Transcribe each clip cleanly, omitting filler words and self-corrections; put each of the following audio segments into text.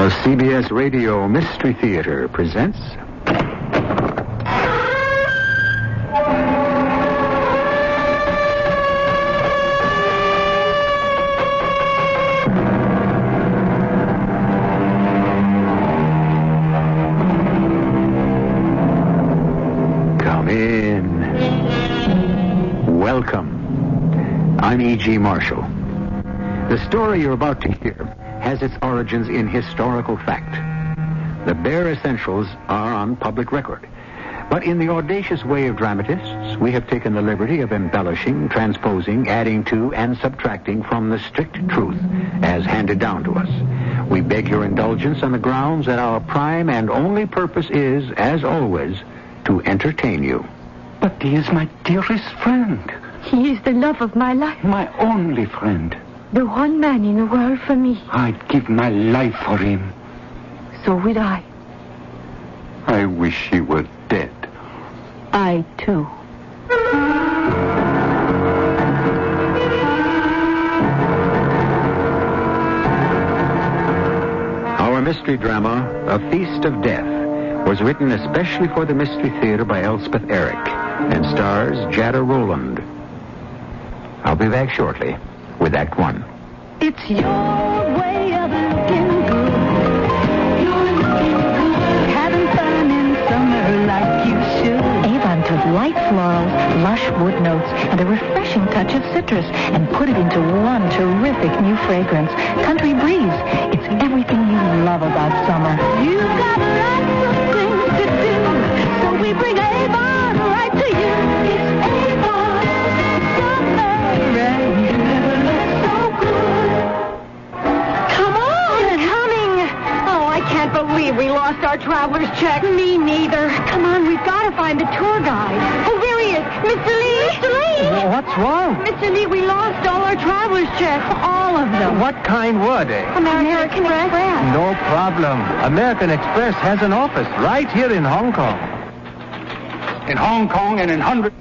The CBS Radio Mystery Theater presents... Come in. Welcome. I'm E.G. Marshall. The story you're about to hear has its origins in historical fact. The bare essentials are on public record. But in the audacious way of dramatists, we have taken the liberty of embellishing, transposing, adding to, and subtracting from the strict truth as handed down to us. We beg your indulgence on the grounds that our prime and only purpose is, as always, to entertain you. But he is my dearest friend. He is the love of my life. My only friend. The one man in the world for me. I'd give my life for him. So would I. I wish he were dead. I, too. Our mystery drama, A Feast of Death, was written especially for the Mystery Theater by Elspeth Eric and stars Jada Rowland. I'll be back shortly with Act One. It's your way of looking good. You're looking good. Having fun in summer like you should. Avon took light florals, lush wood notes, and a refreshing touch of citrus and put it into one terrific new fragrance, Country Breeze. It's everything you love about summer. You've got lots of things to do, so we bring Avon right to you. It's Avon summer, and you never look so good. Come on, coming. Oh, I can't believe we lost our traveler's check. Me neither. Come on, we've got to find the tour guide. Oh, there he is. Mr. Lee. Mr. Lee. What's wrong? Mr. Lee, we lost all our traveler's checks. All of them. What kind were they? American Express. No problem. American Express has an office right here in Hong Kong. In Hong Kong and in hundreds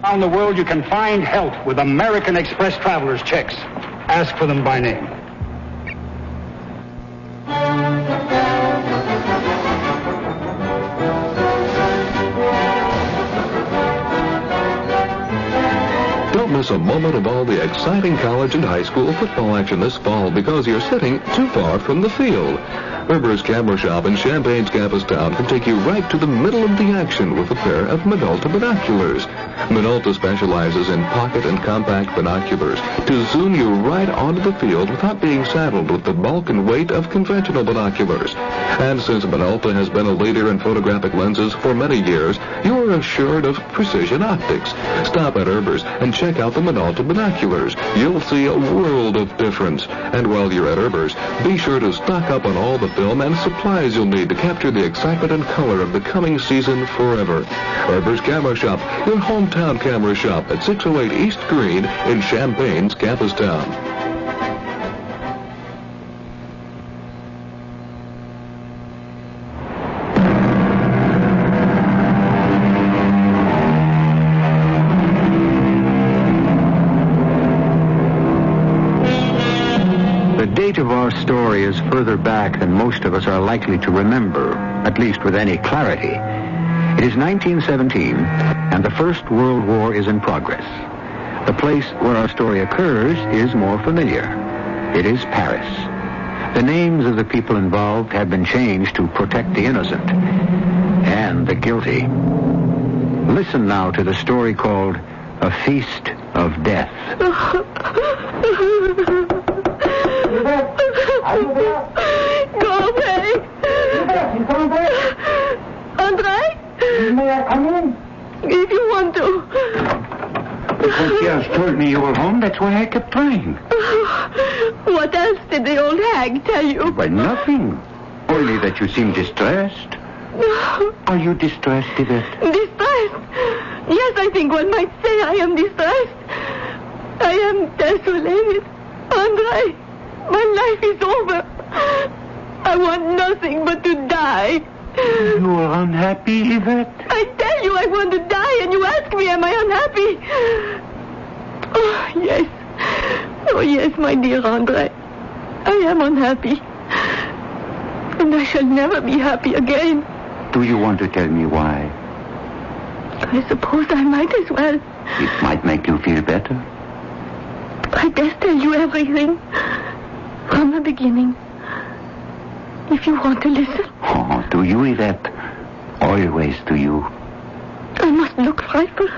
around the world, you can find help with American Express traveler's checks. Ask for them by name. Don't miss a moment of all the exciting college and high school football action this fall because you're sitting too far from the field. Herber's Camera Shop in Champagne's campus town can take you right to the middle of the action with a pair of Minolta binoculars. Minolta specializes in pocket and compact binoculars to zoom you right onto the field without being saddled with the bulk and weight of conventional binoculars. And since Minolta has been a leader in photographic lenses for many years, you are assured of precision optics. Stop at Herber's and check out the Minolta binoculars. You'll see a world of difference. And while you're at Herber's, be sure to stock up on all the film and supplies you'll need to capture the excitement and color of the coming season forever. Herber's Camera Shop, your hometown camera shop at 608 East Green in Champagne's campus town. The date of our story is further back than most of us are likely to remember, at least with any clarity. It is 1917, and the First World War is in progress. The place where our story occurs is more familiar. It is Paris. The names of the people involved have been changed to protect the innocent and the guilty. Listen now to the story called A Feast of Death. Go away. Andre? May I come in? If you want to. The concierge told me you were home. That's why I kept trying. What else did the old hag tell you? But nothing. Only that you seem distressed. Are you distressed, Yvette? Distressed? Yes, I think one might say I am distressed. I am desolated. Andre, my life is over. I want nothing but to die. You are unhappy, Yvette? I tell you I want to die, and you ask me, am I unhappy? Oh, yes. Oh, yes, my dear Andre. I am unhappy. and I shall never be happy again. Do you want to tell me why? I suppose I might as well. It might make you feel better. I best tell you everything. From the beginning. If you want to listen. Oh, do you, Yvette? Always do you. I must look frightful.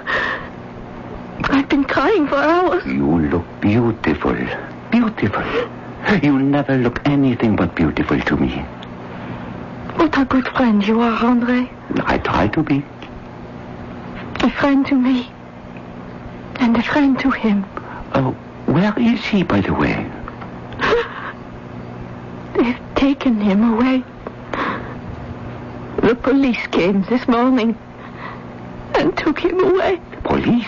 I've been crying for hours. You look beautiful. Beautiful. You never look anything but beautiful to me. What a good friend you are, André. I try to be. A friend to me. And a friend to him. Oh, where is he, by the way? They've taken him away. The police came this morning and took him away. Police?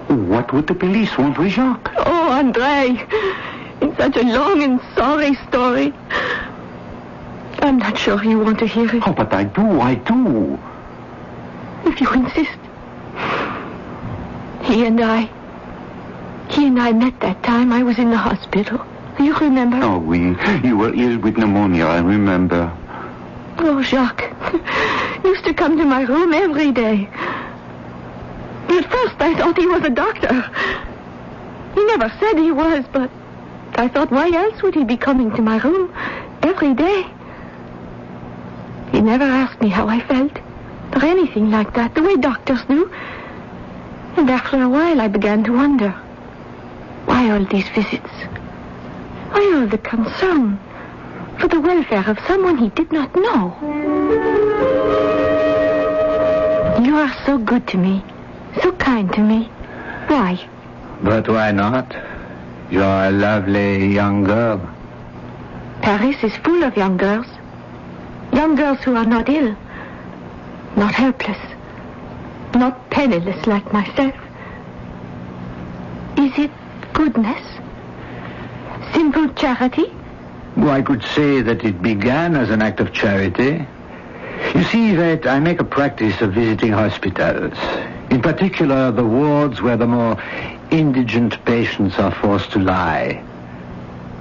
What would the police want with Jacques? Oh, André, it's such a long and sorry story. I'm not sure you want to hear it. Oh, but I do. If you insist. He and I met that time I was in the hospital. You remember? Oh, you were ill with pneumonia, I remember. Oh, Jacques used to come to my room every day. At first I thought he was a doctor. He never said he was, but I thought why else would he be coming to my room every day? He never asked me how I felt or anything like that, the way doctors do. And after a while I began to wonder, why all these visits? Why all the concern for the welfare of someone he did not know? You are so good to me, so kind to me. Why? But why not? You're a lovely young girl. Paris is full of young girls. Young girls who are not ill, not helpless, not penniless like myself. Is it goodness? Simple charity? Well, I could say that it began as an act of charity. You see, that I make a practice of visiting hospitals. In particular, the wards where the more indigent patients are forced to lie.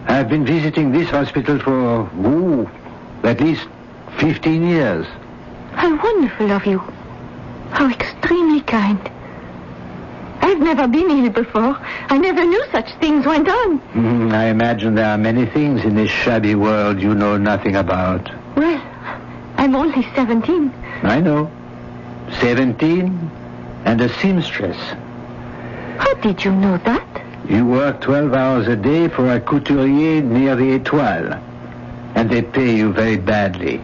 I've been visiting this hospital for, at least 15 years. How wonderful of you. How extremely kind. I've never been ill before. I never knew such things went on. I imagine there are many things in this shabby world you know nothing about. Well, I'm only 17. I know. 17 and a seamstress. How did you know that? You work 12 hours a day for a couturier near the Etoile. And they pay you very badly.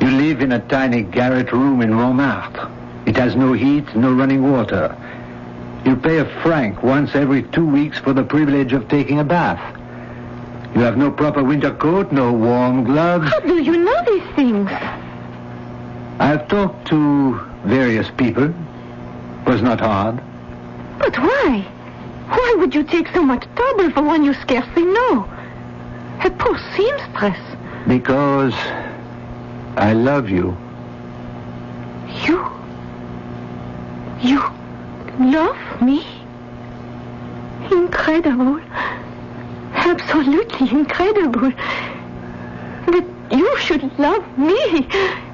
You live in a tiny garret room in Montmartre. It has no heat, no running water. You pay a franc once every 2 weeks for the privilege of taking a bath. You have no proper winter coat, no warm gloves. How do you know these things? I've talked to various people. It was not hard. But why? Why would you take so much trouble for one you scarcely know? A poor seamstress. Because I love you. You love me? Incredible. Absolutely incredible. That you should love me.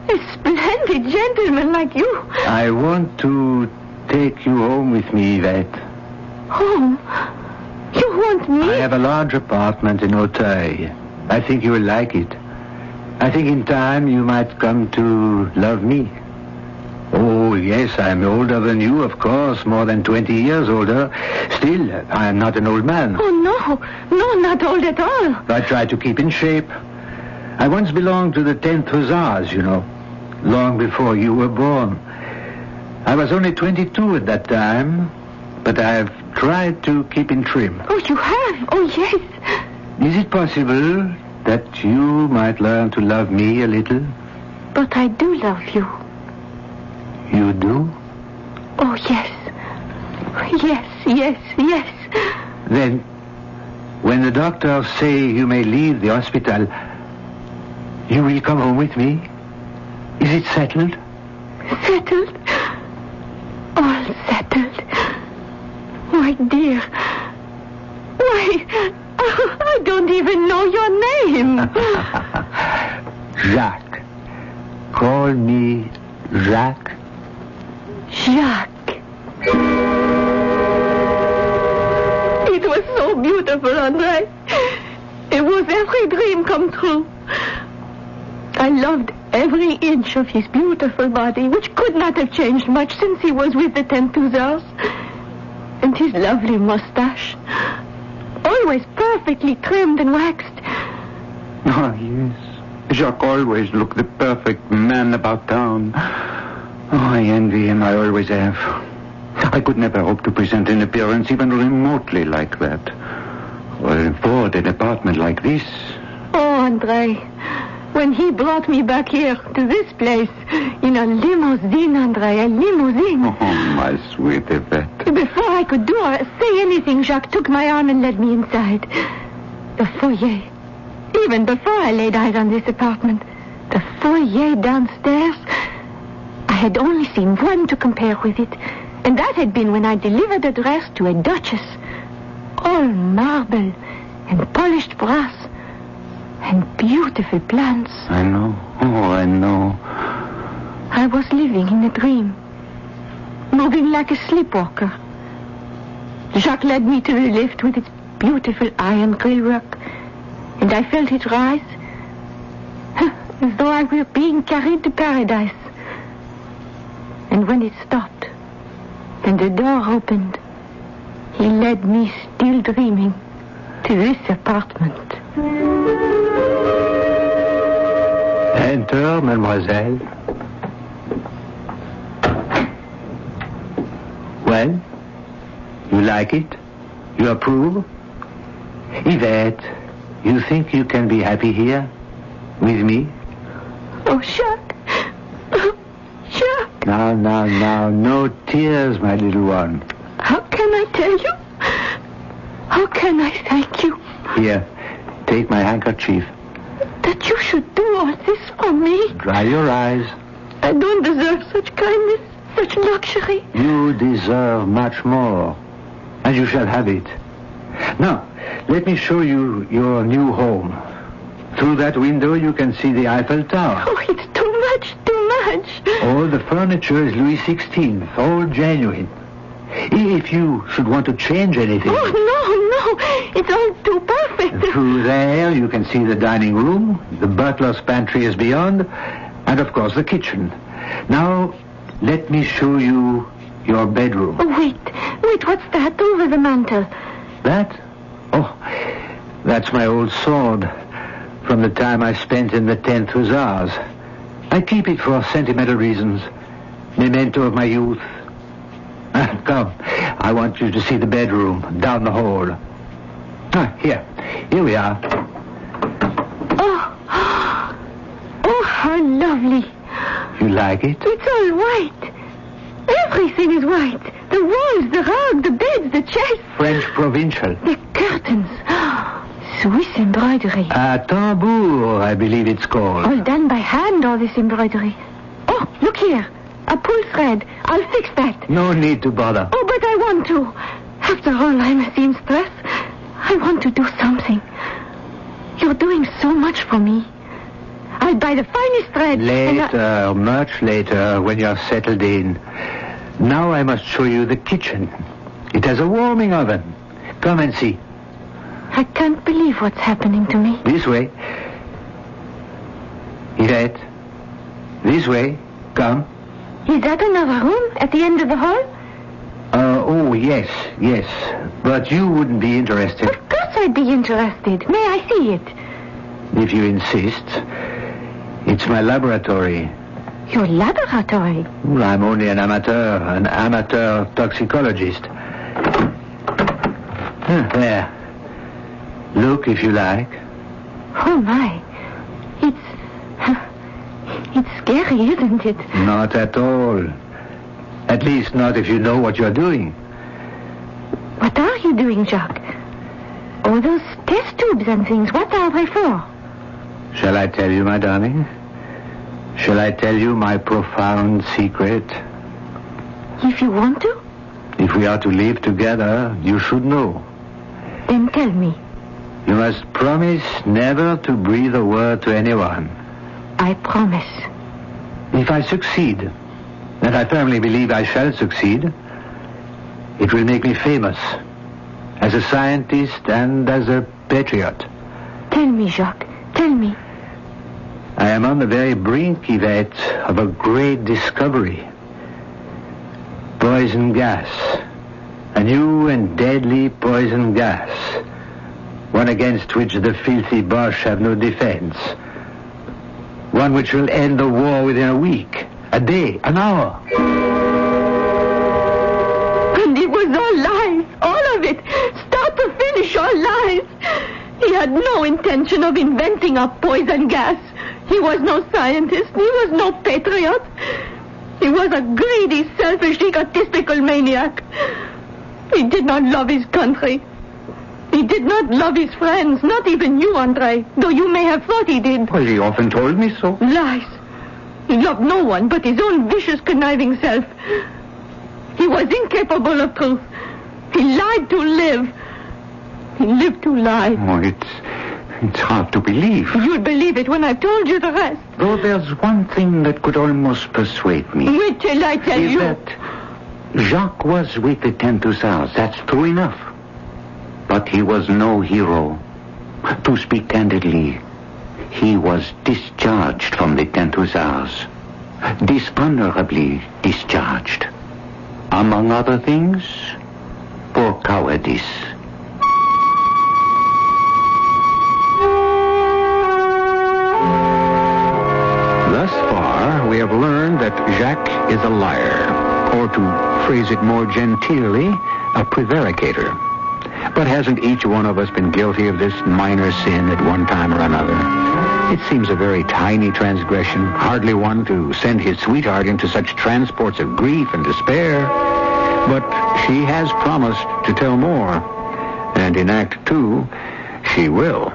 A splendid gentleman like you. I want to take you home with me, Yvette. Home? You want me? I have a large apartment in Auteuil. I think you will like it. I think in time you might come to love me. Oh, yes, I'm older than you, of course, more than 20 years older. Still, I am not an old man. Oh, no, not old at all. I try to keep in shape. I once belonged to the 10th Hussars, you know, long before you were born. I was only 22 at that time, but I've tried to keep in trim. Oh, you have? Oh, yes. Is it possible that you might learn to love me a little? But I do love you. You do? Oh, yes. Yes. Then, when the doctors say you may leave the hospital, you will come home with me? Is it settled? Settled? All settled. My dear. Why, I don't even know your name. Jacques. Call me Jacques. Jacques. It was so beautiful, Andre. It was every dream come true. I loved every inch of his beautiful body, which could not have changed much since he was with the 10th Hussars. And his lovely mustache, always perfectly trimmed and waxed. Oh, yes. Jacques always looked the perfect man about town. Oh, I envy him. I always have. I could never hope to present an appearance even remotely like that. Or afford an apartment like this. Oh, Andre, when he brought me back here to this place in a limousine, Andre, a limousine. Oh, my sweet Yvette. Before I could do or say anything, Jacques took my arm and led me inside. The foyer. Even before I laid eyes on this apartment, the foyer downstairs, I had only seen one to compare with it, and that had been when I delivered a dress to a duchess. All marble and polished brass and beautiful plants. I know. Oh, I know. I was living in a dream, moving like a sleepwalker. Jacques led me to the lift with its beautiful iron grillwork, and I felt it rise, as though I were being carried to paradise. And when it stopped, and the door opened, he led me, still dreaming, to this apartment. Enter, mademoiselle. Well, you like it? You approve? Yvette, you think you can be happy here? With me? Oh, Jacques. Oh, Jacques. Now, no tears, my little one. How can I tell you? How can I thank you? Here, take my handkerchief. That you should do all this for me. Dry your eyes. I don't deserve such kindness, such luxury. You deserve much more, and you shall have it. Now, let me show you your new home. Through that window, you can see the Eiffel Tower. Oh, it's too much, too much. All the furniture is Louis XVI, all genuine. If you should want to change anything... Oh, no, it's all too perfect. Through there, you can see the dining room, the butler's pantry is beyond, and, of course, the kitchen. Now, let me show you your bedroom. Oh, wait, what's that over the mantel? That? Oh, that's my old sword from the time I spent in the 10th Hussars. I keep it for sentimental reasons. Memento of my youth. Come, I want you to see the bedroom down the hall. Here we are. Oh, how lovely. You like it? It's all white. Everything is white. The walls, the rug, the beds, the chairs. French provincial. The curtains. Swiss embroidery. A tambour, I believe it's called. All done by hand, all this embroidery. Oh, look here. A pull thread. I'll fix that. No need to bother. Oh, but I want to. After all, I'm a seamstress. I want to do something. You're doing so much for me. I'll buy the finest thread. Later, much later, when you're settled in. Now I must show you the kitchen. It has a warming oven. Come and see. I can't believe what's happening to me. This way. Yvette. This way. Come. Is that another room at the end of the hall? Oh, yes. But you wouldn't be interested. Of course I'd be interested. May I see it? If you insist. It's my laboratory. Your laboratory? Well, I'm only an amateur toxicologist. There. Look if you like. Oh, my. It's scary, isn't it? Not at all. At least not if you know what you're doing. What are you doing, Jacques? Oh, those test tubes and things, what are they for? Shall I tell you, my darling? Shall I tell you my profound secret? If you want to? If we are to live together, you should know. Then tell me. You must promise never to breathe a word to anyone. I promise. If I succeed, and I firmly believe I shall succeed, it will make me famous as a scientist and as a patriot. Tell me, Jacques. Tell me. I am on the very brink, Yvette, of a great discovery. Poison gas. A new and deadly poison gas. One against which the filthy Boche have no defense. One which will end the war within a week, a day, an hour. And it was all lies. All of it. Start to finish, all lies. He had no intention of inventing a poison gas. He was no scientist. He was no patriot. He was a greedy, selfish, egotistical maniac. He did not love his country. He did not love his friends, not even you, Andre, though you may have thought he did. Well, he often told me so. Lies. He loved no one but his own vicious, conniving self. He was incapable of truth. He lied to live. He lived to lie. Oh, it's hard to believe. You'll believe it when I've told you the rest. Though there's one thing that could almost persuade me. Wait till I tell Is you. that Jacques was with the 10 Hussars. That's true enough. But he was no hero. To speak candidly, he was discharged from the 10 Hussars. Dishonorably discharged. Among other things, for cowardice. Thus far, we have learned that Jacques is a liar, or to phrase it more genteelly, a prevaricator. But hasn't each one of us been guilty of this minor sin at one time or another? It seems a very tiny transgression, hardly one to send his sweetheart into such transports of grief and despair. But she has promised to tell more, and in Act 2, she will.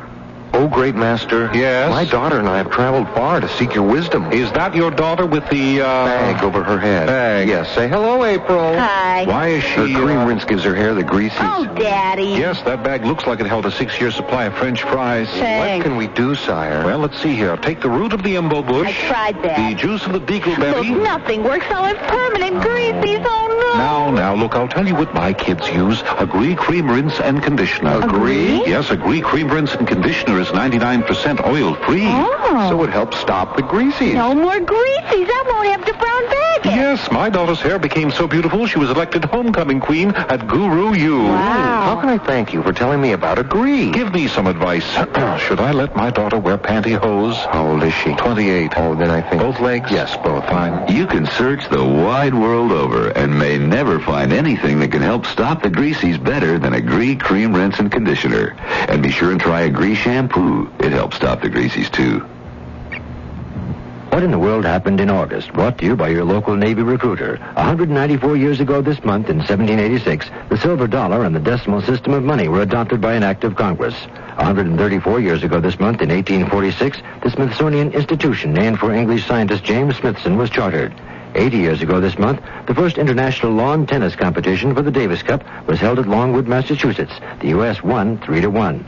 Oh, great master. Yes? My daughter and I have traveled far to seek your wisdom. Is that your daughter with the, Bag over her head. Bag. Yes, say hello, April. Hi. Why is Her she, cream rinse gives her hair the greasies. Oh, Daddy. Yes, that bag looks like it held a 6-year supply of French fries. What can we do, sire? Well, let's see here. Take the root of the imbo bush. I tried that. The juice of the beagleberry. Look, nothing works. All it's permanent greasies. Oh, no. Now, look, I'll tell you what my kids use. Agree cream rinse and conditioner. Agree? Yes, Agree cream rinse and conditioner is 99% oil-free. Oh. So it helps stop the greasies. No more greasies. I won't have to brown bag it. Yes, my daughter's hair became so beautiful she was elected homecoming queen at Guru U. How can I thank you for telling me about Agree? Give me some advice. Should I let my daughter wear pantyhose? How old is she? 28. Oh, then I think... Both legs? Yes, both. Fine. You can search the wide world over and may never find anything that can help stop the greasies better than Agree Cream Rinse and Conditioner. And be sure and try Agree Shampoo. It helps stop the greasies, too. What in the world happened in August? Brought to you by your local Navy recruiter. 194 years ago this month, in 1786, the silver dollar and the decimal system of money were adopted by an act of Congress. 134 years ago this month, in 1846, the Smithsonian Institution, named for English scientist James Smithson, was chartered. 80 years ago this month, the first international lawn tennis competition for the Davis Cup was held at Longwood, Massachusetts. The U.S. won 3-1.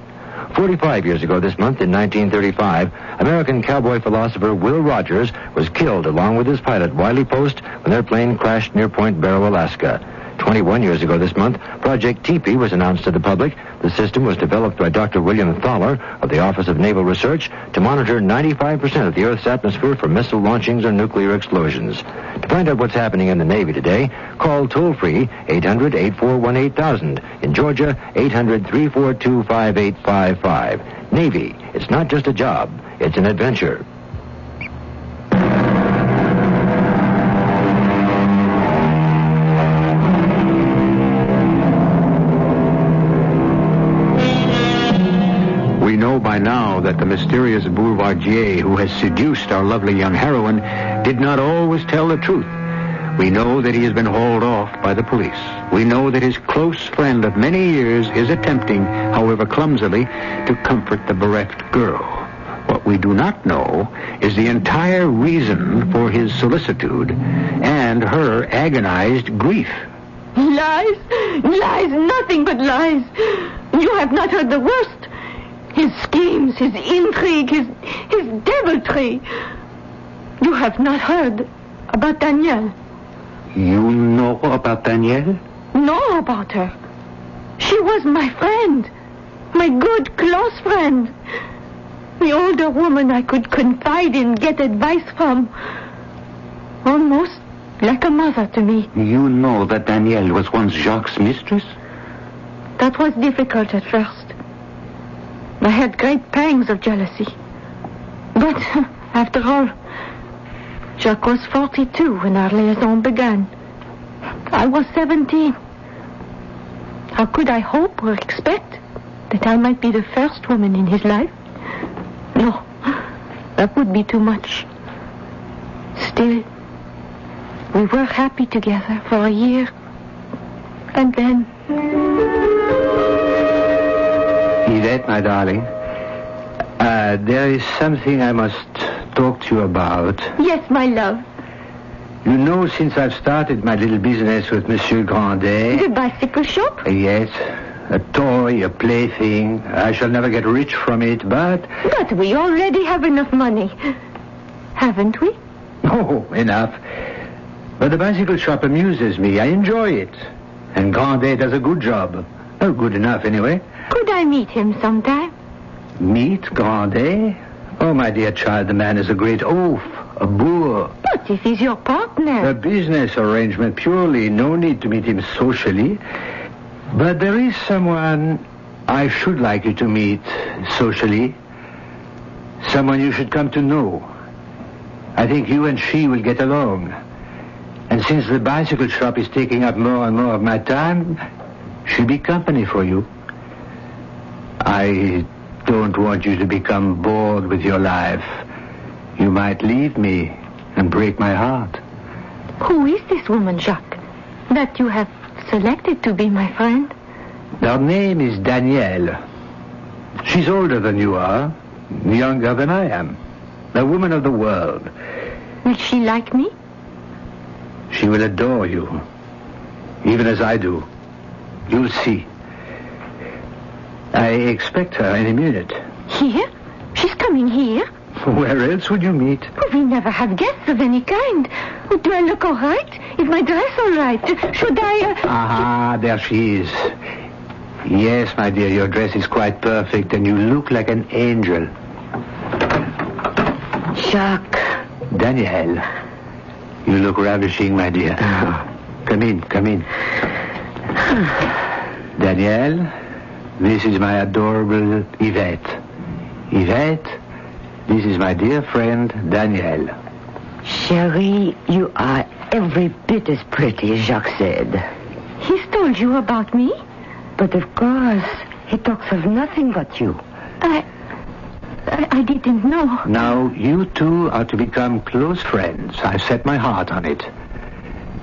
45 years ago this month, in 1935, American cowboy philosopher Will Rogers was killed along with his pilot Wiley Post when their plane crashed near Point Barrow, Alaska. 21 years ago this month, Project Teepee was announced to the public. The system was developed by Dr. William Thaler of the Office of Naval Research to monitor 95% of the Earth's atmosphere for missile launchings or nuclear explosions. To find out what's happening in the Navy today, call toll-free 800-841-8000. In Georgia, 800-342-5855. Navy, it's not just a job, it's an adventure. We know by now that the mysterious boulevardier who has seduced our lovely young heroine did not always tell the truth. We know that he has been hauled off by the police. We know that his close friend of many years is attempting, however clumsily, to comfort the bereft girl. What we do not know is the entire reason for his solicitude and her agonized grief. Lies. Lies. Nothing but lies. You have not heard the worst. His schemes, his intrigue, his deviltry. You have not heard about Danielle? You know about Danielle? Know about her. She was my friend. My good, close friend. The older woman I could confide in, get advice from. Almost like a mother to me. You know that Danielle was once Jacques' mistress? That was difficult at first. I had great pangs of jealousy. But, after all, Jacques was 42 when our liaison began. I was 17. How could I hope or expect that I might be the first woman in his life? No, that would be too much. Still, we were happy together for a year. And then... Yvette, my darling, there is something I must talk to you about. Yes, my love. You know, since I've started my little business with Monsieur Grandet... The bicycle shop? Yes, a toy, a plaything. I shall never get rich from it, but... But we already have enough money. Haven't we? Oh, enough. But the bicycle shop amuses me. I enjoy it. And Grandet does a good job. Oh, good enough, anyway. Could I meet him sometime? Meet Grandet? Oh, my dear child, the man is a great oaf, a boor. But if he's your partner... A business arrangement purely. No need to meet him socially. But there is someone I should like you to meet socially. Someone you should come to know. I think you and she will get along. And since the bicycle shop is taking up more and more of my time, she'll be company for you. I don't want you to become bored with your life. You might leave me and break my heart. Who is this woman, Jacques, that you have selected to be my friend? Her name is Danielle. She's older than you are, younger than I am. A woman of the world. Will she like me? She will adore you, even as I do. You'll see. I expect her any minute. Here? She's coming here? Where else would you meet? Oh, we never have guests of any kind. Oh, do I look all right? Is my dress all right? Should I... Ah, there she is. Yes, my dear, your dress is quite perfect, and you look like an angel. Jacques. Danielle, you look ravishing, my dear. Come in, come in. Danielle, this is my adorable Yvette. Yvette, this is my dear friend, Danielle. Cherie, you are every bit as pretty as Jacques said. He's told you about me? But of course, he talks of nothing but you. I didn't know. Now, you two are to become close friends. I've set my heart on it.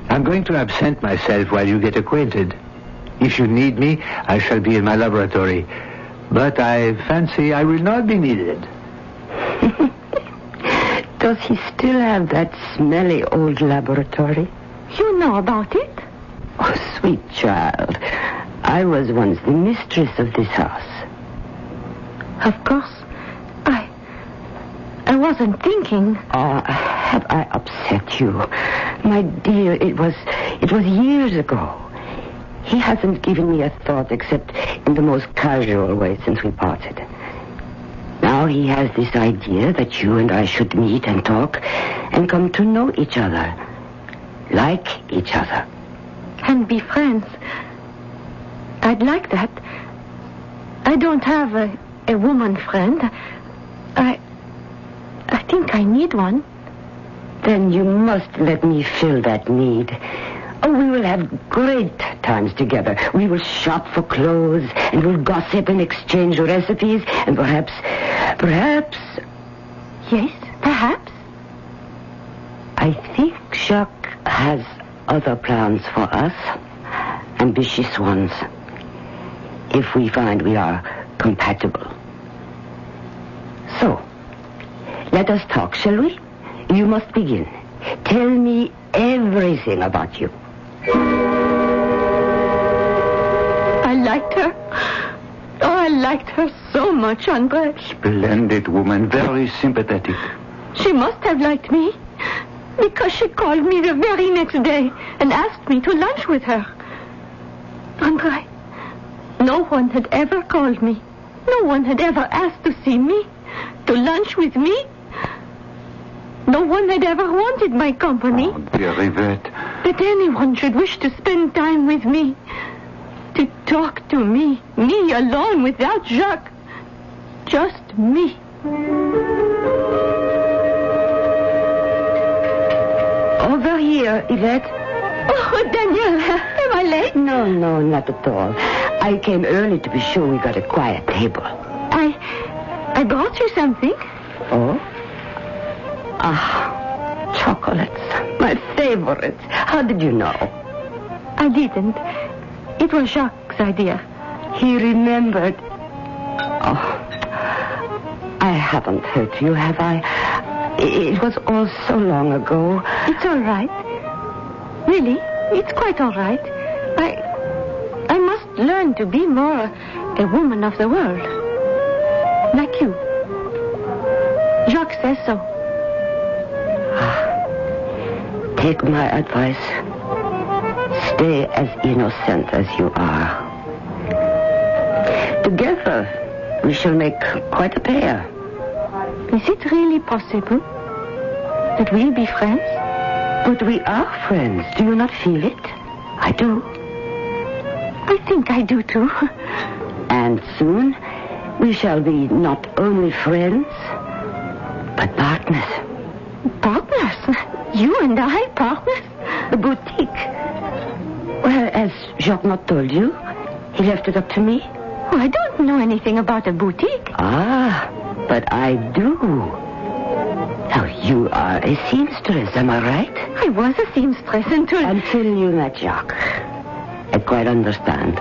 I'm going to absent myself while you get acquainted. If you need me, I shall be in my laboratory. But I fancy I will not be needed. Does he still have that smelly old laboratory? You know about it? Oh, sweet child. I was once the mistress of this house. Of course. I wasn't thinking. Oh, have I upset you? My dear, it was years ago. He hasn't given me a thought except in the most casual way since we parted. Now he has this idea that you and I should meet and talk and come to know each other. Like each other. And be friends. I'd like that. I don't have a woman friend. I think I need one. Then you must let me fill that need. Oh, we will have great times together. We will shop for clothes, and we'll gossip and exchange recipes, and perhaps... Yes, perhaps. I think Jacques has other plans for us. Ambitious ones. If we find we are compatible. So, let us talk, shall we? You must begin. Tell me everything about you. I liked her. Oh, I liked her so much, Andre. Splendid woman, very sympathetic. She must have liked me. Because she called me the very next day and asked me to lunch with her. Andrei, no one had ever called me. No one had ever asked to see me, to lunch with me. No one had ever wanted my company. Oh, dear Yvette. That anyone should wish to spend time with me. To talk to me. Me alone without Jacques. Just me. Over here, Yvette. Oh, Danielle, am I late? No, not at all. I came early to be sure we got a quiet table. I brought you something. Oh? Ah, chocolates. My favorites. How did you know? I didn't. It was Jacques' idea. He remembered. Oh, I haven't hurt you, have I? It was all so long ago. It's all right. Really, it's quite all right. I must learn to be more a woman of the world. Like you. Jacques says so. Take my advice. Stay as innocent as you are. Together, we shall make quite a pair. Is it really possible that we'll be friends? But we are friends. Do you not feel it? I do. I think I do too. And soon, we shall be not only friends, but partners. Partners? You and I, partners? The boutique. Well, as Jacques not told you, he left it up to me. Oh, I don't know anything about a boutique. Ah, but I do. Now, you are a seamstress, am I right? I was a seamstress Until you met Jacques. I quite understand.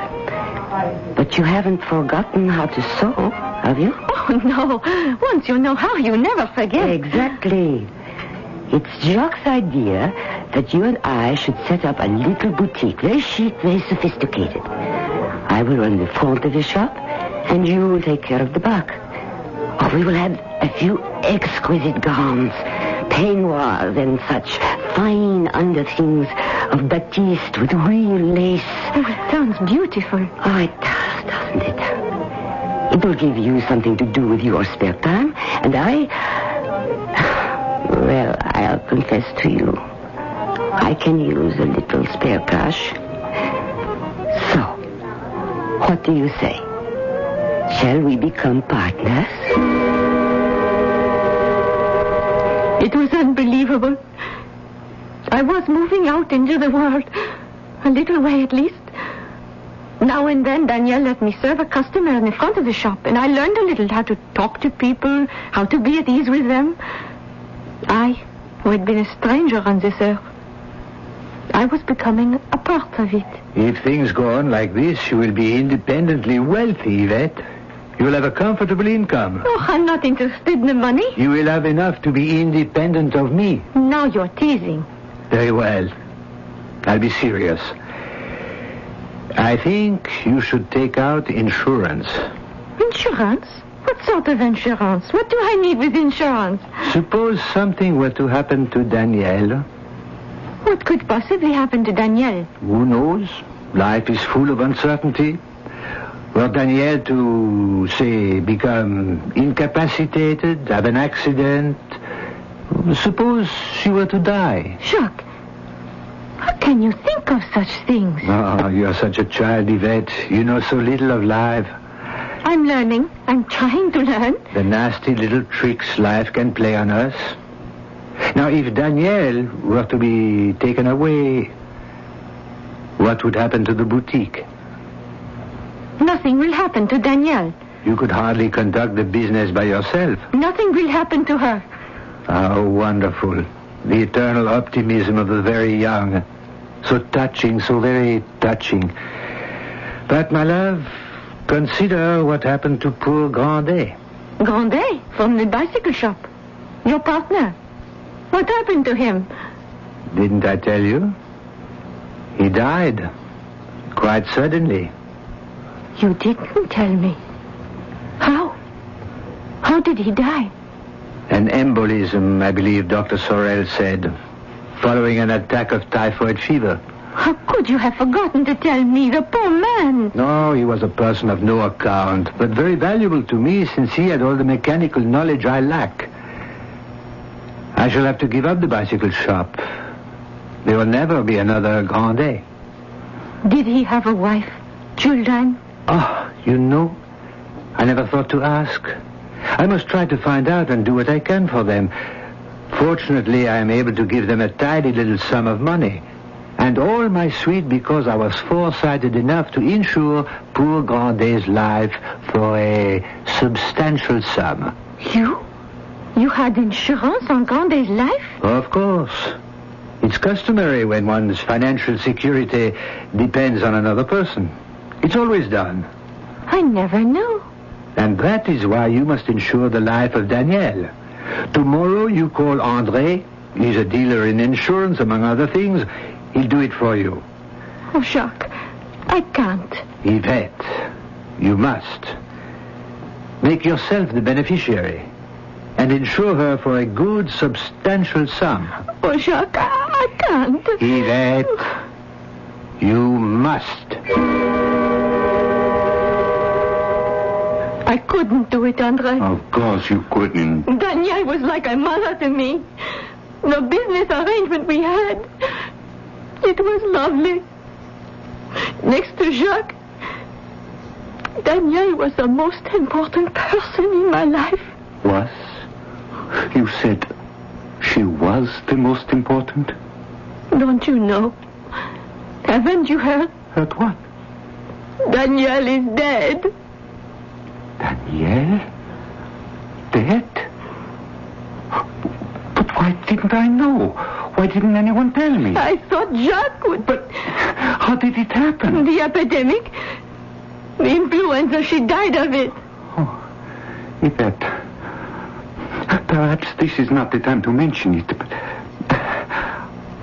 But you haven't forgotten how to sew, have you? Oh, no. Once you know how, you never forget. Exactly. It's Jacques' idea that you and I should set up a little boutique. Very chic, very sophisticated. I will run the front of the shop, and you will take care of the back. Oh, we will have a few exquisite gowns, peignoirs, and such fine underthings of batiste with real lace. Oh, it sounds beautiful. Oh, it does, doesn't it? It will give you something to do with your spare time, and well, I'll confess to you, I can use a little spare cash. So, what do you say? Shall we become partners? It was unbelievable. I was moving out into the world. A little way at least. Now and then Danielle let me serve a customer in the front of the shop, and I learned a little how to talk to people, how to be at ease with them. I, who had been a stranger on this earth, I was becoming a part of it. If things go on like this, you will be independently wealthy, Yvette. You will have a comfortable income. Oh, I'm not interested in the money. You will have enough to be independent of me. Now you're teasing. Very well. I'll be serious. I think you should take out insurance. Insurance? What sort of insurance? What do I need with insurance? Suppose something were to happen to Danielle. What could possibly happen to Danielle? Who knows? Life is full of uncertainty. Were Danielle to, say, become incapacitated, have an accident, suppose she were to die. Jacques, how can you think of such things? Oh, you're such a child, Yvette. You know so little of life. I'm learning. I'm trying to learn. The nasty little tricks life can play on us. Now, if Danielle were to be taken away, what would happen to the boutique? Nothing will happen to Danielle. You could hardly conduct the business by yourself. Nothing will happen to her. How wonderful. The eternal optimism of the very young. So touching, so very touching. But, my love, consider what happened to poor Grandet. Grandet, from the bicycle shop. Your partner. What happened to him? Didn't I tell you? He died. Quite suddenly. You didn't tell me. How? How did he die? An embolism, I believe Dr. Sorel said. following an attack of typhoid fever. How could you have forgotten to tell me, the poor man? No, he was a person of no account, but very valuable to me since he had all the mechanical knowledge I lack. I shall have to give up the bicycle shop. There will never be another Grandet. Did he have a wife? Children? Oh, you know, I never thought to ask. I must try to find out and do what I can for them. Fortunately, I am able to give them a tidy little sum of money. And all my suite because I was foresighted enough to insure poor Grandet's life for a substantial sum. You? You had insurance on Grandet's life? Of course. It's customary when one's financial security depends on another person. It's always done. I never knew. And that is why you must insure the life of Daniel. Tomorrow you call André. He's a dealer in insurance, among other things. He'll do it for you. Oh, Jacques, I can't. Yvette, you must. Make yourself the beneficiary and insure her for a good, substantial sum. Oh, Jacques, I can't. Yvette, you must. I couldn't do it, André. Of course you couldn't. Danielle was like a mother to me. The business arrangement we had, it was lovely. Next to Jacques, Danielle was the most important person in my life. Was? You said she was the most important? Don't you know? Haven't you heard? Heard what? Danielle is dead. Danielle? Dead? But why didn't I know? Why didn't anyone tell me? I thought Jacques would... But how did it happen? The epidemic. The influenza, she died of it. Oh, Yvette, perhaps this is not the time to mention it, but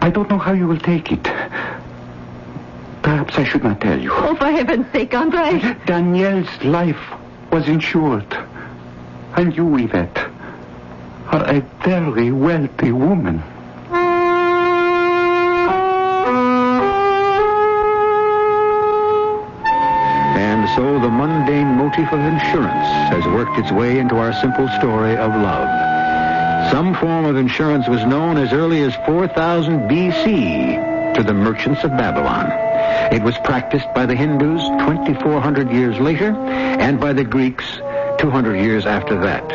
I don't know how you will take it. Perhaps I should not tell you. Oh, for heaven's sake, André. Danielle's life was insured. And you, Yvette, are a very wealthy woman. And so the mundane motif of insurance has worked its way into our simple story of love. Some form of insurance was known as early as 4000 BC to the merchants of Babylon. It was practiced by the Hindus 2,400 years later and by the Greeks 200 years after that.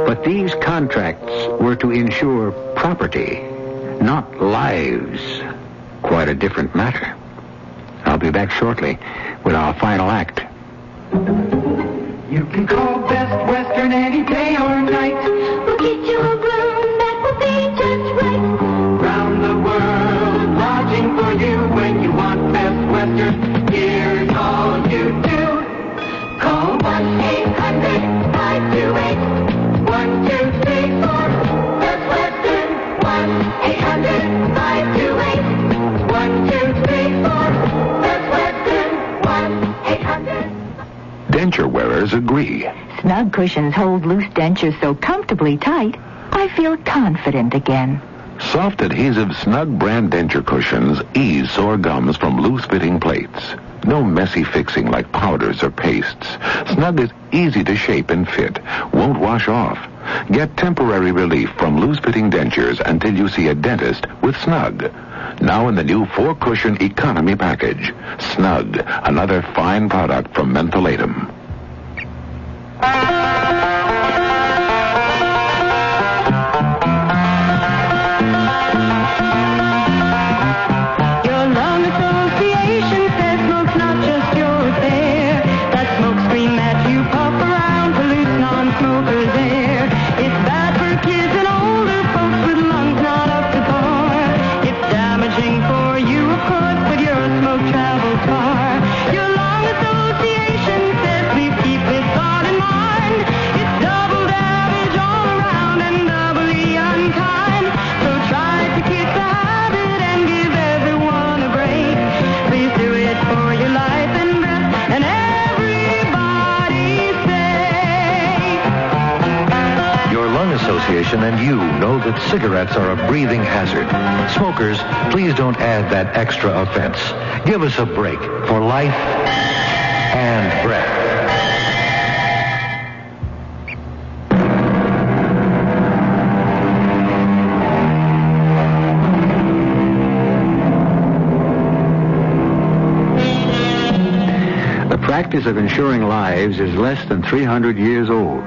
But these contracts were to insure property, not lives. Quite a different matter. I'll be back shortly with our final act. You can call Best Western any day or night. We'll get you a room that will be just right. Round the world, lodging for you when you want Best Western. Here's all you do. Call 1-800-528-1234. Best Western. 1-800-528-1234. Best Western. 1-800. Denture wearers agree. Snug cushions hold loose dentures so comfortably tight, I feel confident again. Soft adhesive Snug brand denture cushions ease sore gums from loose-fitting plates. No messy fixing like powders or pastes. Snug is easy to shape and fit, won't wash off. Get temporary relief from loose-fitting dentures until you see a dentist with Snug. Now in the new 4-cushion economy package. Snug, another fine product from Mentholatum. Your lung association says smoke's not just your affair. That smoke screen that you puff around pollutes non-smokers' air. It's bad for kids and older folks with lungs not up to par. It's damaging for you, of course, but your smoke travels far. Your lung association says Association and you know that cigarettes are a breathing hazard. Smokers, please don't add that extra offense. Give us a break for life and breath. The practice of insuring lives is less than 300 years old.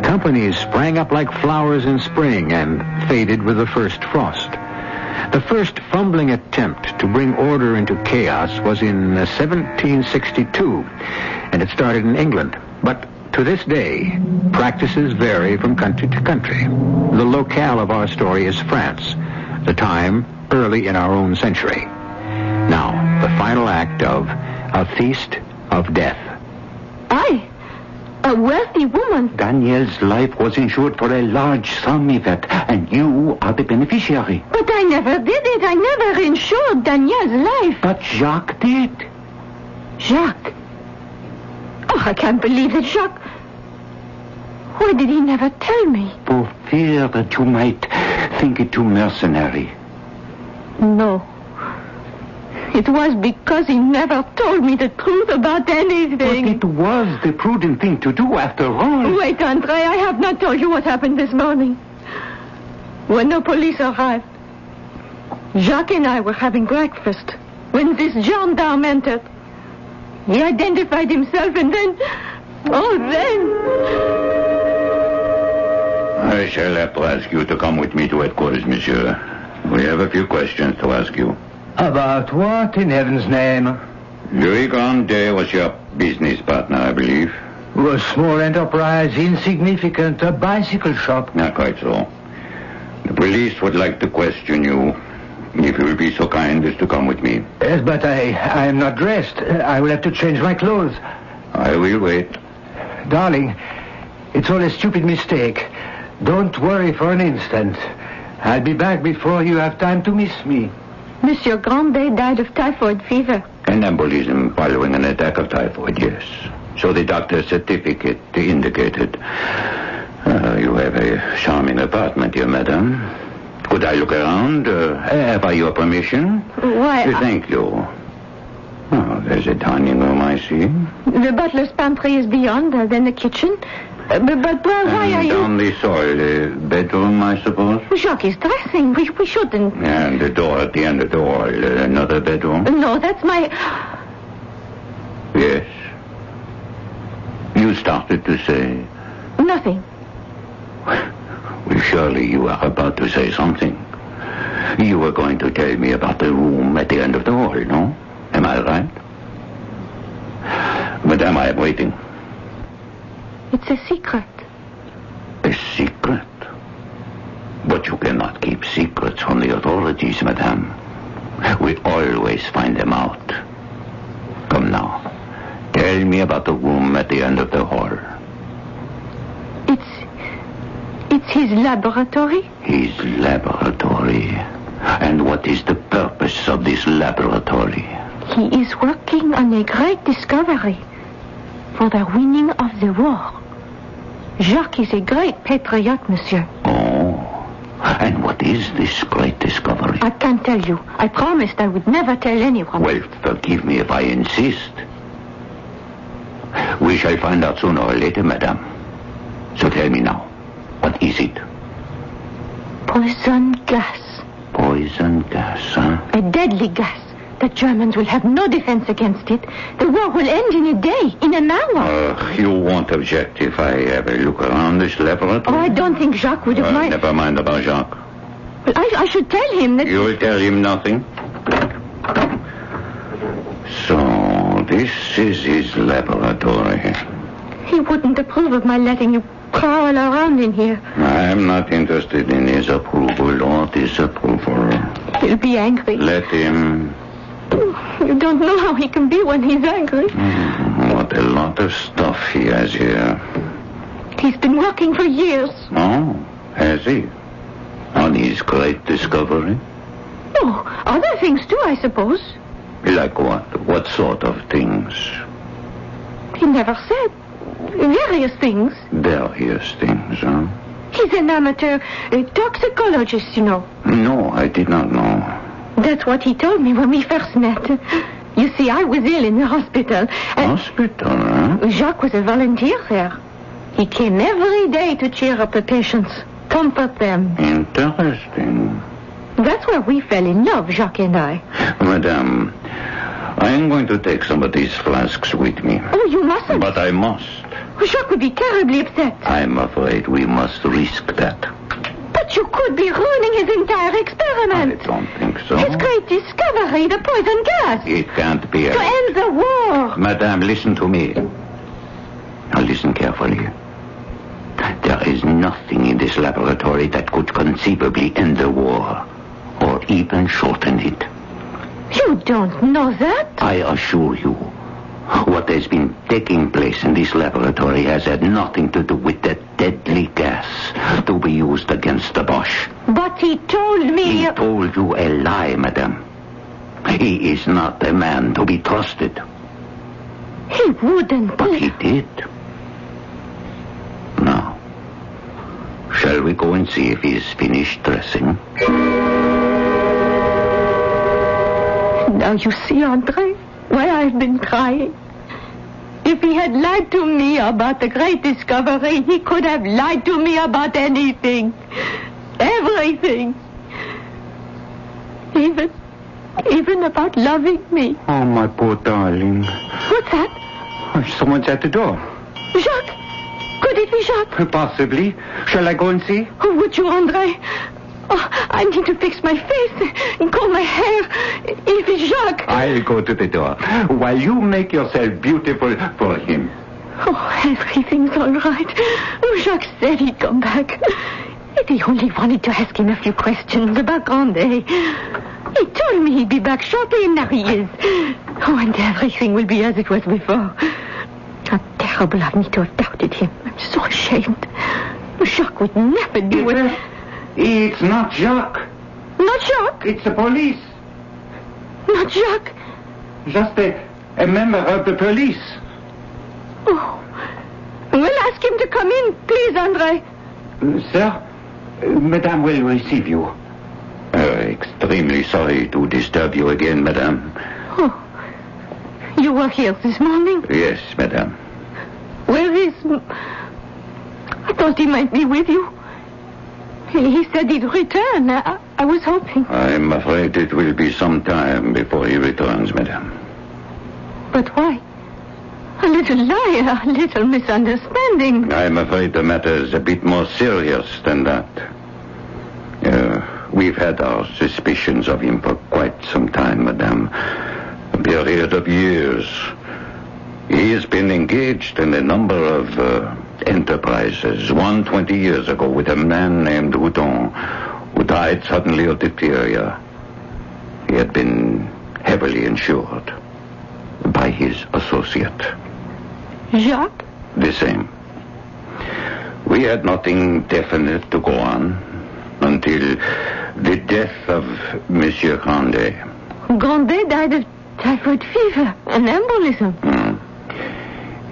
Companies sprang up like flowers in spring and faded with the first frost. The first fumbling attempt to bring order into chaos was in 1762, and it started in England. But to this day, practices vary from country to country. The locale of our story is France, the time early in our own century. Now, the final act of A Feast of Death. A wealthy woman. Daniel's life was insured for a large sum, Yvette, and you are the beneficiary. But I never did it. I never insured Daniel's life. But Jacques did. Jacques? Oh, I can't believe it, Jacques. Why did he never tell me? For fear that you might think it too mercenary. No. It was because he never told me the truth about anything. But it was the prudent thing to do after all. Wait, André, I have not told you what happened this morning. When the police arrived, Jacques and I were having breakfast when this gendarme entered. He identified himself and then... I shall have to ask you to come with me to headquarters, monsieur. We have a few questions to ask you. About what, in heaven's name? Louis Grandet was your business partner, I believe. A small enterprise, insignificant, a bicycle shop. Not quite so. The police would like to question you. If you will be so kind as to come with me. Yes, but I am not dressed. I will have to change my clothes. I will wait. Darling, it's all a stupid mistake. Don't worry for an instant. I'll be back before you have time to miss me. Monsieur Grandet died of typhoid fever. An embolism following an attack of typhoid, yes. So the doctor's certificate indicated. You have a charming apartment here, madame. Could I look around? Have I your permission? Why? Thank you. Oh, there's a dining room, I see. The butler's pantry is beyond, then the kitchen. But why are you... down the hall, the bedroom, I suppose? Jacques is dressing. We shouldn't... And the door at the end of the hall, another bedroom? No, that's my... Yes. You started to say... Nothing. Well, surely you are about to say something. You were going to tell me about the room at the end of the hall, no? Am I right? Madame, I am waiting. It's a secret. A secret? But you cannot keep secrets from the authorities, madame. We always find them out. Come now. Tell me about the room at the end of the hall. It's his laboratory. His laboratory. And what is the purpose of this laboratory? He is working on a great discovery for the winning of the war. Jacques is a great patriot, monsieur. Oh. And what is this great discovery? I can't tell you. I promised I would never tell anyone. Well, forgive me if I insist. We shall find out sooner or later, madame. So tell me now, what is it? Poison gas. Poison gas, huh? A deadly gas. The Germans will have no defense against it. The war will end in a day, in an hour. You won't object if I have a look around this laboratory? Oh, I don't think Jacques would have minded. Never mind about Jacques. Well, I should tell him that... You will tell him nothing? So, this is his laboratory. He wouldn't approve of my letting you prowl around in here. I'm not interested in his approval or disapproval. He'll be angry. Let him... You don't know how he can be when he's angry. What a lot of stuff he has here. He's been working for years. Oh, has he? On his great discovery? Oh, other things too, I suppose. Like what? What sort of things? He never said. Various things. Various things, huh? He's an amateur toxicologist, you know. No, I did not know. That's what he told me when we first met. You see, I was ill in the hospital. And Hospital, huh? Jacques was a volunteer there. He came every day to cheer up the patients, comfort them. Interesting. That's where we fell in love, Jacques and I. Madame, I am going to take some of these flasks with me. Oh, you mustn't. But I must. Jacques would be terribly upset. I'm afraid we must risk that. But you could be ruining his entire experiment. I don't think so. His great discovery, the poison gas. It can't be. To end the war. Madame, listen to me. Now listen carefully. There is nothing in this laboratory that could conceivably end the war, or even shorten it. You don't know that. I assure you, what has been taking place in this laboratory has had nothing to do with that deadly gas to be used against the Boche. But he told me... He told you a lie, madame. He is not a man to be trusted. He wouldn't. But he did. Now, shall we go and see if he's finished dressing? Now you see, Andre, why I've been crying. If he had lied to me about the great discovery, he could have lied to me about anything. Everything. Even about loving me. Oh, my poor darling. What's that? Oh, someone's at the door. Jacques? Could it be Jacques? Possibly. Shall I go and see? Oh, would you, Andre? Oh, I need to fix my face and comb my hair. If it's Jacques... I'll go to the door while you make yourself beautiful for him. Oh, everything's all right. Oh, Jacques said he'd come back. He only wanted to ask him a few questions about Grandet. He told me he'd be back shortly, and now he is. Oh, and everything will be as it was before. How terrible of me to have doubted him. I'm so ashamed. Jacques would never do it. It's not Jacques. Not Jacques? It's the police. Not Jacques? Just a member of the police. Oh. We'll ask him to come in, please, Andre. Sir, Madame will receive you. Extremely sorry to disturb you again, madame. Oh. You were here this morning? Yes, madame. Where is... I thought he might be with you. He said he'd return. I was hoping. I'm afraid it will be some time before he returns, madame. But why? A little lie, a little misunderstanding. I'm afraid the matter is a bit more serious than that. We've had our suspicions of him for quite some time, madame. A period of years. He has been engaged in a number of enterprises. One 20 years ago with a man named Houton, who died suddenly of diphtheria. He had been heavily insured by his associate. Jacques? The same. We had nothing definite to go on until the death of Monsieur Grandet. Grandet died of typhoid fever, an embolism.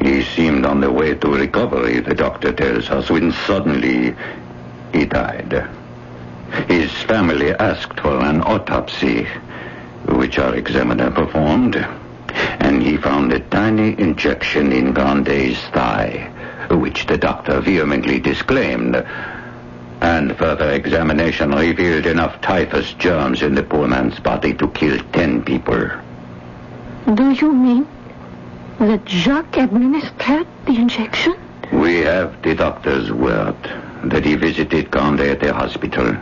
He seemed on the way to recovery, the doctor tells us, when suddenly he died. His family asked for an autopsy, which our examiner performed, and he found a tiny injection in Grandet's thigh, which the doctor vehemently disclaimed. And further examination revealed enough typhus germs in the poor man's body to kill 10 people. Do you mean that Jacques administered the injection? We have the doctor's word that he visited Grandet at the hospital,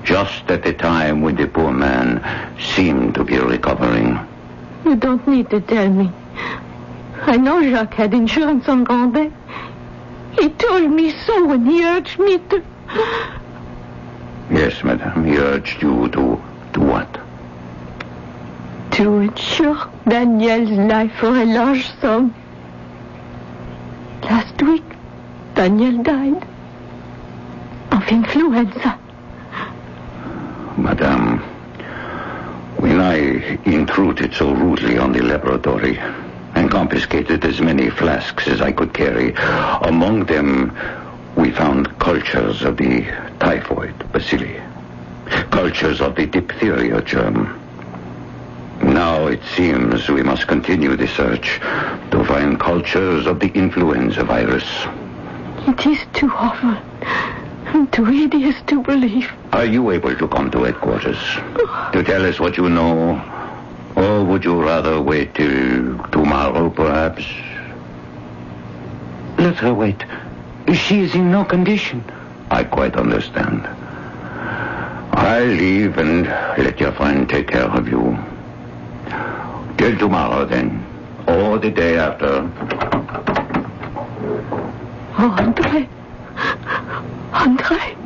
just at the time when the poor man seemed to be recovering. You don't need to tell me. I know Jacques had insurance on Grandet. He told me so when he urged me to... Yes, madame, he urged you to what? To insure Daniel's life for a large sum. Last week, Daniel died of influenza. Madame, when I intruded so rudely on the laboratory and confiscated as many flasks as I could carry, among them We found cultures of the typhoid bacilli, cultures of the diphtheria germ. Now it seems we must continue the search to find cultures of the influenza virus. It is too awful. Too hideous to believe. Are you able to come to headquarters to tell us what you know? Or would you rather wait till tomorrow, perhaps? Let her wait. She is in no condition. I quite understand. I'll leave and let your friend take care of you. Till tomorrow, then. Or the day after. Oh, Andre. Andre.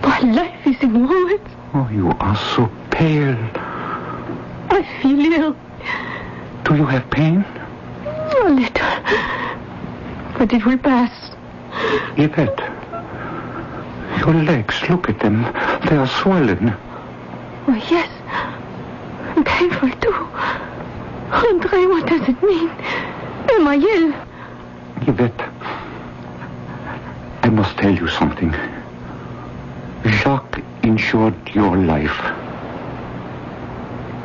My life is in ruins. Oh, you are so pale. I feel ill. Do you have pain? A little. But it will pass. Yvette, your legs, look at them. They are swollen. Oh, yes. Painful, too. Andre, what does it mean? Am I ill? Yvette, I must tell you something. Jacques insured your life.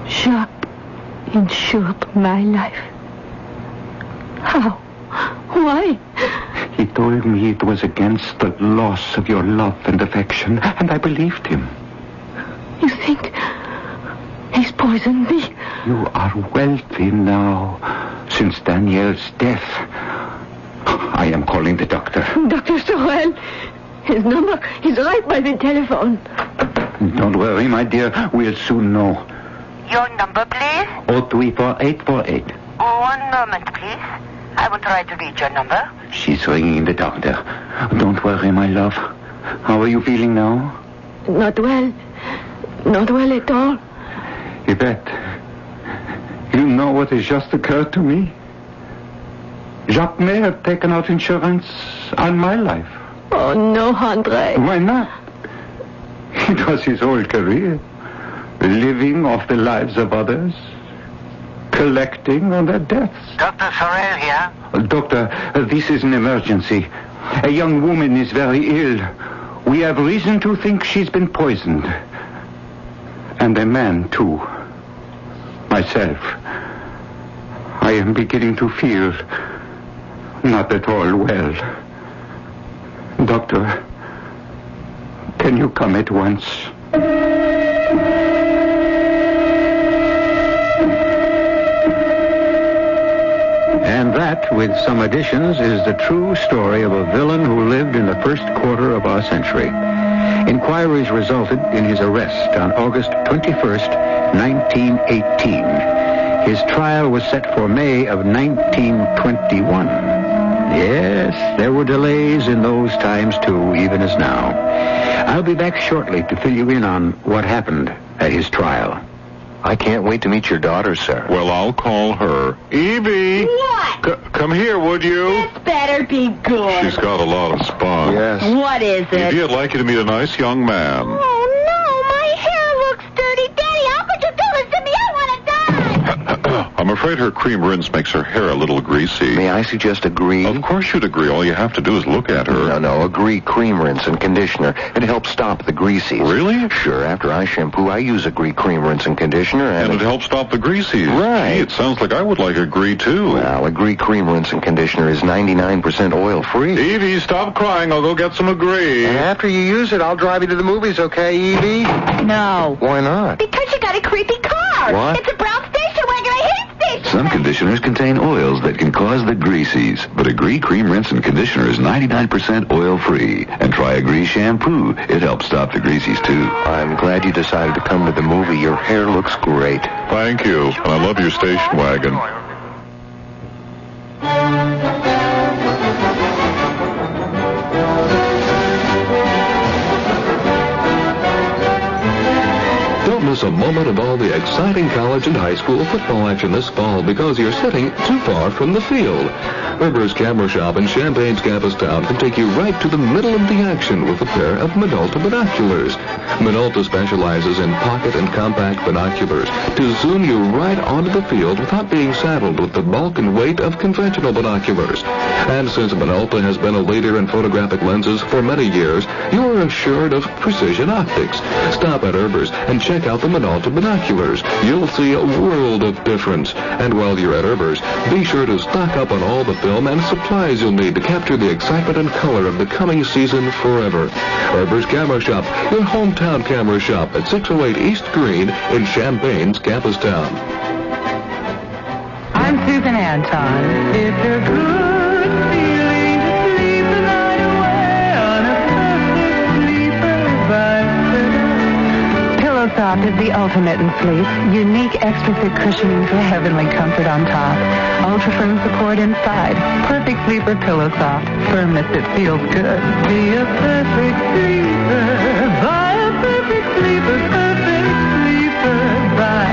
Jacques insured my life. How? Why? He told me it was against the loss of your love and affection, and I believed him. You think he's poisoned me? You are wealthy now, since Danielle's death. I am calling the doctor. Dr. Sorel, his number is right by the telephone. Don't worry, my dear. We'll soon know. Your number, please? 034848. One moment, please. I will try to reach your number. She's ringing the doctor. Don't worry, my love. How are you feeling now? Not well. Not well at all. Yvette, you know what has just occurred to me? Jacques may have taken out insurance on my life. Oh, no, Andre. Why not? It was his whole career. Living off the lives of others. Collecting on their deaths. Dr. Sorel here. Doctor, this is an emergency. A young woman is very ill. We have reason to think she's been poisoned. And a man, too. Myself. I am beginning to feel not at all well. Doctor, can you come at once? And that, with some additions, is the true story of a villain who lived in the first quarter of our century. Inquiries resulted in his arrest on August 21st, 1918. His trial was set for May of 1921. Yes, there were delays in those times, too, even as now. I'll be back shortly to fill you in on what happened at his trial. I can't wait to meet your daughter, sir. Well, I'll call her. Evie! What? Come here, would you? This better be good. She's got a lot of spunk. Yes. What is it? Evie, I'd like you to meet a nice young man. Oh, no, my hair looks dirty. Daddy, how could you do this to me? I want to die. I'm afraid her cream rinse makes her hair a little greasy. May I suggest Agree? Of course you'd agree. All you have to do is look at her. No, Agree cream rinse and conditioner. It helps stop the greasies. Really? Sure. After I shampoo, I use Agree cream rinse and conditioner, And it helps stop the greasies. Right. Gee, it sounds like I would like Agree, too. Well, Agree cream rinse and conditioner is 99% oil-free. Evie, stop crying. I'll go get some Agree. And after you use it, I'll drive you to the movies, okay, Evie? No. Why not? Because you got a creepy car. What? It's a brown station wagon. I hate station Some conditioners contain oils that can cause the greasies, but Agree Cream Rinse and Conditioner is 99% oil-free. And try Agree Shampoo. It helps stop the greasies, too. I'm glad you decided to come to the movie. Your hair looks great. Thank you. And I love your station wagon. Don't miss miss a moment of all the exciting college and high school football action this fall because you're sitting too far from the field. Herber's Camera Shop in Champaign's campus town can take you right to the middle of the action with a pair of Minolta binoculars. Minolta specializes in pocket and compact binoculars to zoom you right onto the field without being saddled with the bulk and weight of conventional binoculars. And since Minolta has been a leader in photographic lenses for many years, you're assured of precision optics. Stop at Herber's and check out the Minolta binoculars. You'll see a world of difference. And while you're at Herber's, be sure to stock up on all the film and supplies you'll need to capture the excitement and color of the coming season forever. Herber's Camera Shop, your hometown camera shop at 608 East Green in Champaign's campus town. I'm Susan Anton. It's a good feeling to sleep the night away on a perfect sleeper by Pillow Soft is the ultimate in sleep. Unique extra thick cushioning for heavenly comfort on top. Ultra firm support inside. Perfect sleeper Pillow Soft. Firmness that feels good. Be a perfect sleeper. Buy a perfect sleeper. Perfect sleeper by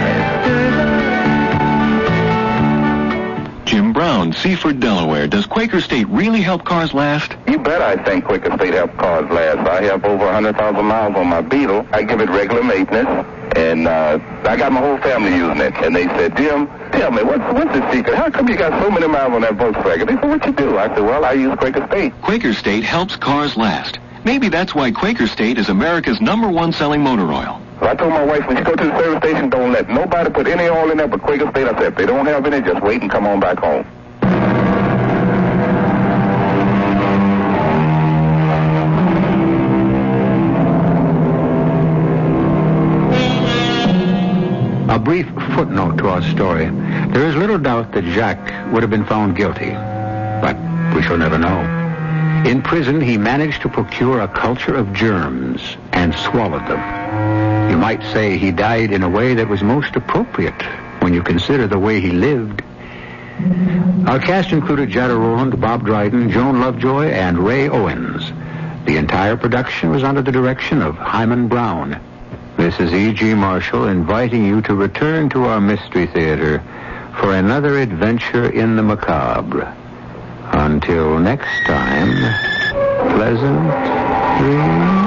Jim Brown, Seaford, Delaware. Does Quaker State really help cars last? You bet I think Quaker State helps cars last. I have over 100,000 miles on my Beetle. I give it regular maintenance, and I got my whole family using it. And they said, Jim, tell me, what's the secret? How come you got so many miles on that Volkswagen? They said, what you do? I said, well, I use Quaker State. Quaker State helps cars last. Maybe that's why Quaker State is America's #1 selling motor oil. Well, I told my wife, when you go to the service station, don't let nobody put any oil in there but Quaker State. I said, if they don't have any, just wait and come on back home. A brief footnote to our story. There is little doubt that Jacques would have been found guilty, but we shall never know. In prison, he managed to procure a culture of germs and swallowed them. You might say he died in a way that was most appropriate when you consider the way he lived. Our cast included Jada Rowland, Bob Dryden, Joan Lovejoy, and Ray Owens. The entire production was under the direction of Hyman Brown. This is E.G. Marshall inviting you to return to our Mystery Theater for another adventure in the macabre. Until next time, pleasant dreams.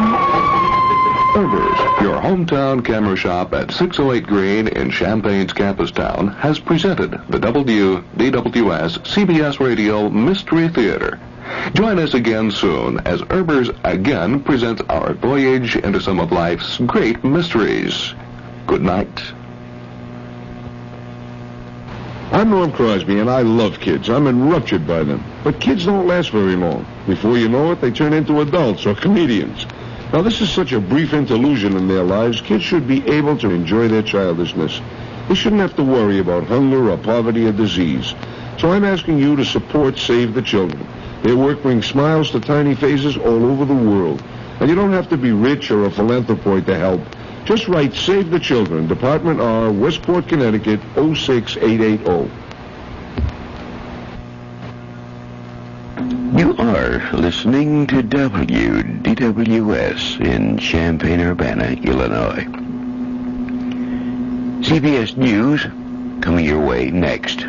Herber's, your hometown camera shop at 608 Green in Champaign's campus town, has presented the WDWS CBS Radio Mystery Theater. Join us again soon as Herber's again presents our voyage into some of life's great mysteries. Good night. I'm Norm Crosby, and I love kids. I'm enraptured by them. But kids don't last very long. Before you know it, they turn into adults or comedians. Now, this is such a brief interlusion in their lives. Kids should be able to enjoy their childishness. They shouldn't have to worry about hunger or poverty or disease. So I'm asking you to support Save the Children. Their work brings smiles to tiny faces all over the world. And you don't have to be rich or a philanthropoid to help. Just write Save the Children, Department R, Westport, Connecticut, 06880. You are listening to WDWS in Champaign-Urbana, Illinois. CBS News coming your way next.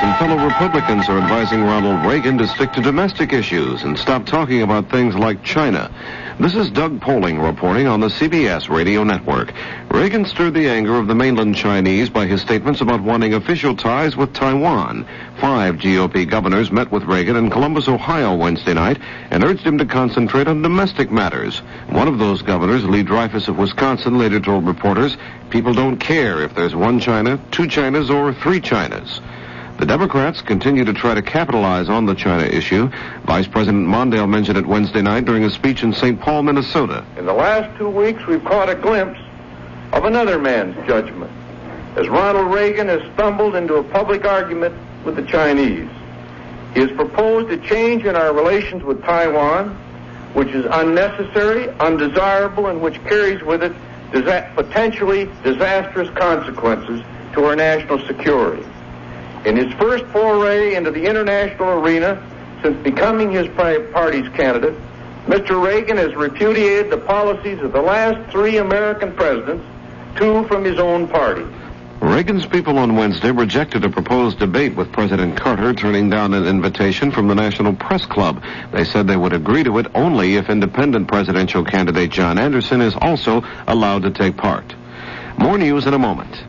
Some fellow Republicans are advising Ronald Reagan to stick to domestic issues and stop talking about things like China. This is Doug Poling reporting on the CBS radio network. Reagan stirred the anger of the mainland Chinese by his statements about wanting official ties with Taiwan. 5 GOP governors met with Reagan in Columbus, Ohio Wednesday night and urged him to concentrate on domestic matters. One of those governors, Lee Dreyfus of Wisconsin, later told reporters, people don't care if there's one China, 2 Chinas, or 3 Chinas. The Democrats continue to try to capitalize on the China issue. Vice President Mondale mentioned it Wednesday night during a speech in St. Paul, Minnesota. In the last 2 weeks, we've caught a glimpse of another man's judgment, as Ronald Reagan has stumbled into a public argument with the Chinese. He has proposed a change in our relations with Taiwan, which is unnecessary, undesirable, and which carries with it potentially disastrous consequences to our national security. In his first foray into the international arena since becoming his party's candidate, Mr. Reagan has repudiated the policies of the last 3 American presidents, 2 from his own party. Reagan's people on Wednesday rejected a proposed debate with President Carter, turning down an invitation from the National Press Club. They said they would agree to it only if independent presidential candidate John Anderson is also allowed to take part. More news in a moment.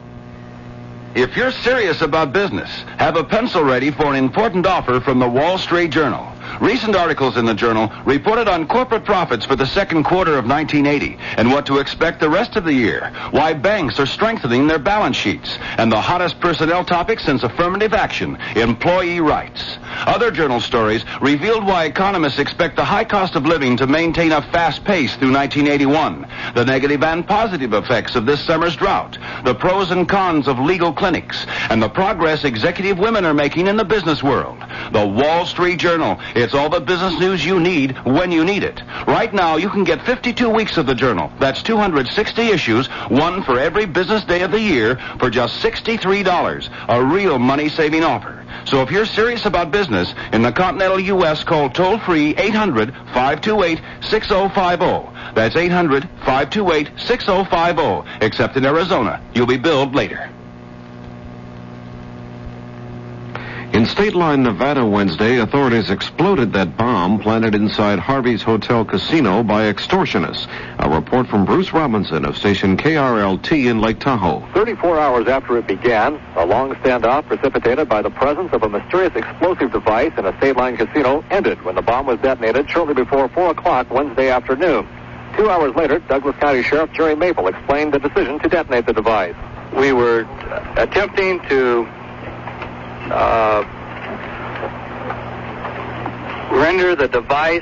If you're serious about business, have a pencil ready for an important offer from the Wall Street Journal. Recent articles in the Journal reported on corporate profits for the second quarter of 1980 and what to expect the rest of the year, why banks are strengthening their balance sheets, and the hottest personnel topic since affirmative action, employee rights. Other Journal stories revealed why economists expect the high cost of living to maintain a fast pace through 1981, the negative and positive effects of this summer's drought, the pros and cons of legal clinics, and the progress executive women are making in the business world. The Wall Street Journal. It's all the business news you need when you need it. Right now, you can get 52 weeks of the Journal. That's 260 issues, one for every business day of the year, for just $63. A real money-saving offer. So if you're serious about business in the continental U.S., call toll-free 800-528-6050. That's 800-528-6050. Except in Arizona. You'll be billed later. In State Line, Nevada, Wednesday, authorities exploded that bomb planted inside Harvey's Hotel Casino by extortionists. A report from Bruce Robinson of station KRLT in Lake Tahoe. 34 hours after it began, a long standoff precipitated by the presence of a mysterious explosive device in a State Line casino ended when the bomb was detonated shortly before 4 o'clock Wednesday afternoon. 2 hours later, Douglas County Sheriff Jerry Maple explained the decision to detonate the device. We were attempting to render the device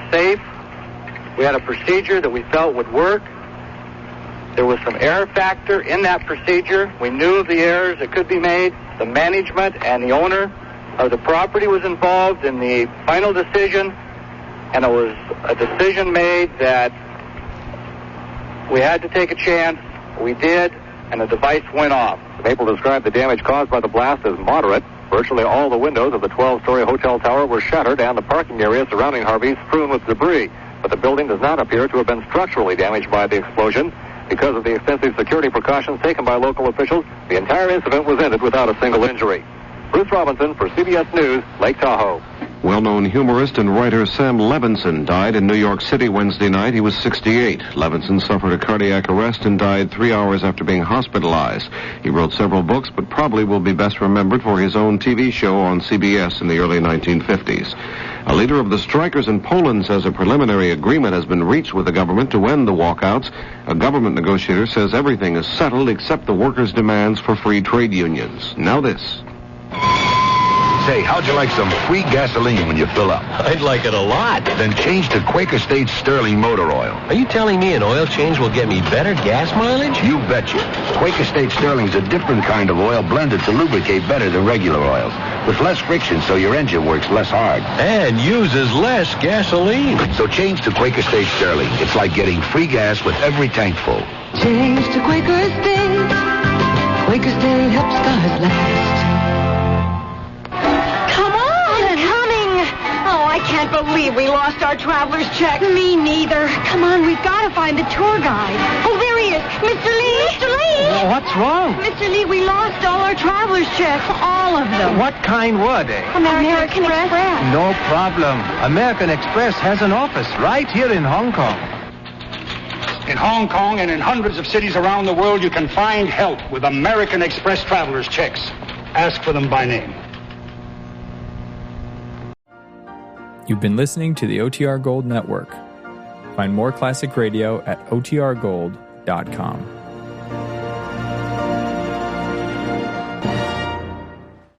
safe. We had a procedure that we felt would work. There was some error factor in that procedure. We knew of the errors that could be made. The management and the owner of the property was involved in the final decision, and it was a decision made that we had to take a chance. We did, and the device went off. Maple described the damage caused by the blast as moderate. Virtually all the windows of the 12-story hotel tower were shattered, and the parking area surrounding Harvey strewn with debris. But the building does not appear to have been structurally damaged by the explosion. Because of the extensive security precautions taken by local officials, the entire incident was ended without a single injury. Bruce Robinson for CBS News, Lake Tahoe. Well-known humorist and writer Sam Levinson died in New York City Wednesday night. He was 68. Levinson suffered a cardiac arrest and died 3 hours after being hospitalized. He wrote several books, but probably will be best remembered for his own TV show on CBS in the early 1950s. A leader of the strikers in Poland says a preliminary agreement has been reached with the government to end the walkouts. A government negotiator says everything is settled except the workers' demands for free trade unions. Now this. Say, how'd you like some free gasoline when you fill up? I'd like it a lot. Then change to Quaker State Sterling Motor Oil. Are you telling me an oil change will get me better gas mileage? You betcha. Quaker State Sterling's a different kind of oil blended to lubricate better than regular oils, with less friction so your engine works less hard. And uses less gasoline. So change to Quaker State Sterling. It's like getting free gas with every tank full. Change to Quaker State. Quaker State helps cars last. I can't believe we lost our traveler's check. Me neither. Come on, we've got to find the tour guide. Oh, there he is. Mr. Lee! Mr. Lee! Well, what's wrong? Mr. Lee, we lost all our traveler's checks. All of them. What kind were they? American Express. No problem. American Express has an office right here in Hong Kong. In Hong Kong and in hundreds of cities around the world, you can find help with American Express traveler's checks. Ask for them by name. You've been listening to the OTR Gold Network. Find more classic radio at otrgold.com.